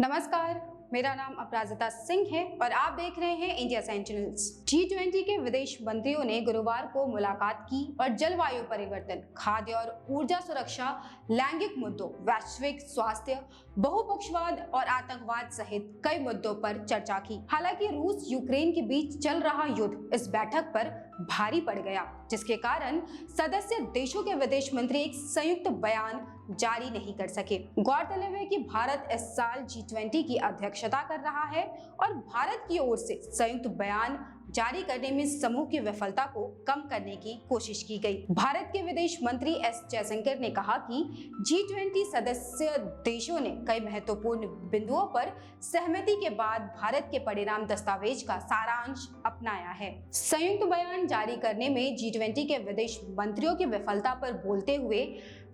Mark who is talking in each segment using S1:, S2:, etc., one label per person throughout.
S1: नमस्कार, मेरा नाम अपराजिता सिंह है और आप देख रहे हैं इंडिया सेंटिनल्स। G20 के विदेश मंत्रियों ने गुरुवार को मुलाकात की और जलवायु परिवर्तन, खाद्य और ऊर्जा सुरक्षा, लैंगिक मुद्दों, वैश्विक स्वास्थ्य, बहुपक्षवाद और आतंकवाद सहित कई मुद्दों पर चर्चा की। हालांकि रूस यूक्रेन के बीच चल रहा युद्ध इस बैठक पर भारी पड़ गया, जिसके कारण सदस्य देशों के विदेश मंत्री एक संयुक्त बयान जारी नहीं कर सके। गौरतलब है कि भारत इस साल G20 की अध्यक्षता कर रहा है और भारत की ओर से संयुक्त बयान जारी करने में समूह की विफलता को कम करने की कोशिश की गई। भारत के विदेश मंत्री एस जयशंकर ने कहा कि G20 सदस्य देशों ने कई महत्वपूर्ण बिंदुओं पर सहमति के बाद भारत के परिणाम दस्तावेज का सारांश अपनाया है। संयुक्त बयान जारी करने में G20 के विदेश मंत्रियों की विफलता पर बोलते हुए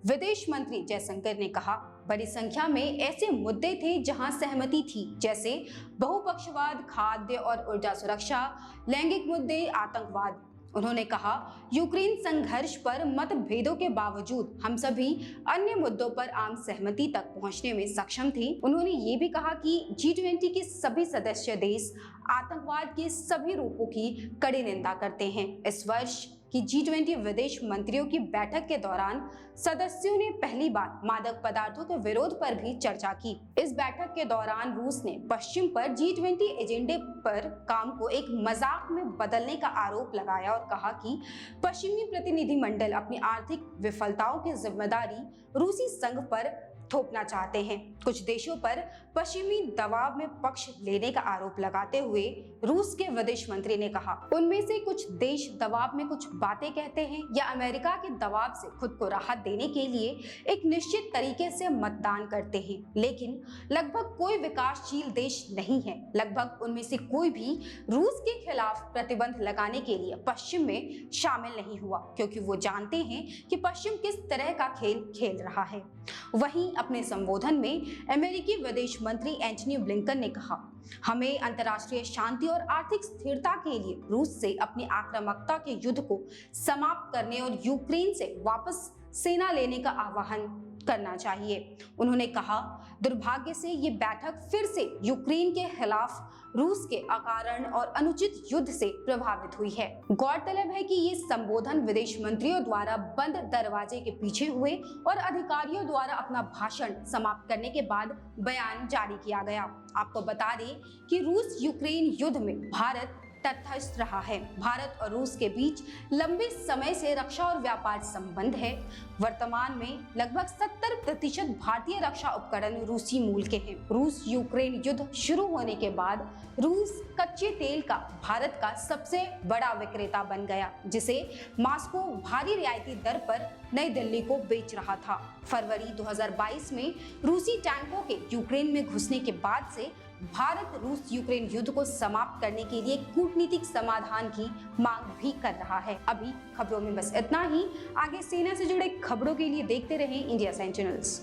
S1: विदेश मंत्री जयशंकर ने कहा, बड़ी संख्या में ऐसे मुद्दे थे जहां सहमति थी, जैसे बहुपक्षवाद, खाद्य और ऊर्जा सुरक्षा, लैंगिक मुद्दे, आतंकवाद। उन्होंने कहा, यूक्रेन संघर्ष पर मतभेदों के बावजूद हम सभी अन्य मुद्दों पर आम सहमति तक पहुंचने में सक्षम थे। उन्होंने ये भी कहा कि G20 के सभी सदस्य देश आतंकवाद के सभी रूपों की कड़ी निंदा करते हैं। इस वर्ष कि G20 विदेश मंत्रियों की बैठक के दौरान सदस्यों ने पहली बार मादक पदार्थों के विरोध पर भी चर्चा की। इस बैठक के दौरान रूस ने पश्चिम पर G20 एजेंडे पर काम को एक मजाक में बदलने का आरोप लगाया और कहा कि पश्चिमी प्रतिनिधिमंडल अपनी आर्थिक विफलताओं की जिम्मेदारी रूसी संघ पर थोपना चाहते हैं। कुछ देशों पर पश्चिमी दबाव में पक्ष लेने का आरोप लगाते हुए रूस के विदेश मंत्री ने कहा, उनमें से कुछ देश दबाव में कुछ बातें कहते हैं या अमेरिका के दबाव से खुद को राहत देने के लिए एक निश्चित तरीके से मतदान करते हैं, लेकिन लगभग कोई विकासशील देश नहीं है। लगभग उनमें से कोई भी रूस के खिलाफ प्रतिबंध लगाने के लिए पश्चिम में शामिल नहीं हुआ, क्योंकि वो जानते हैं कि पश्चिम किस तरह का खेल खेल रहा है। वहीं अपने संबोधन में अमेरिकी विदेश मंत्री एंटनी ब्लिंकन ने कहा, हमें अंतर्राष्ट्रीय शांति और आर्थिक स्थिरता के लिए रूस से अपनी आक्रामकता के युद्ध को समाप्त करने और यूक्रेन से वापस सेना लेने का आह्वान करना चाहिए। उन्होंने कहा, दुर्भाग्य से ये बैठक फिर से यूक्रेन के खिलाफ रूस के अकारण और अनुचित युद्ध से प्रभावित हुई है। गौरतलब है कि ये संबोधन विदेश मंत्रियों द्वारा बंद दरवाजे के पीछे हुए और अधिकारियों द्वारा अपना भाषण समाप्त करने के बाद बयान जारी किया गया। आपको बता दें कि रूस यूक्रेन युद्ध में भारत तटस्थ रहा है। भारत और रूस के बीच लंबे समय से रक्षा और व्यापार संबंध है। वर्तमान में लगभग 70% भारतीय रक्षा उपकरण रूसी मूल के हैं। रूस यूक्रेन युद्ध शुरू होने के बाद रूस कच्चे तेल का भारत का सबसे बड़ा विक्रेता बन गया, जिसे मॉस्को भारी रियायती दर पर नई दिल्ली को बेच रहा था। फरवरी 2022 में रूसी टैंकों के यूक्रेन में घुसने के बाद से भारत रूस यूक्रेन युद्ध को समाप्त करने के लिए कूटनीतिक समाधान की मांग भी कर रहा है। अभी खबरों में बस इतना ही। आगे सेना से जुड़े खबरों के लिए देखते रहें इंडिया सेंटिनल्स।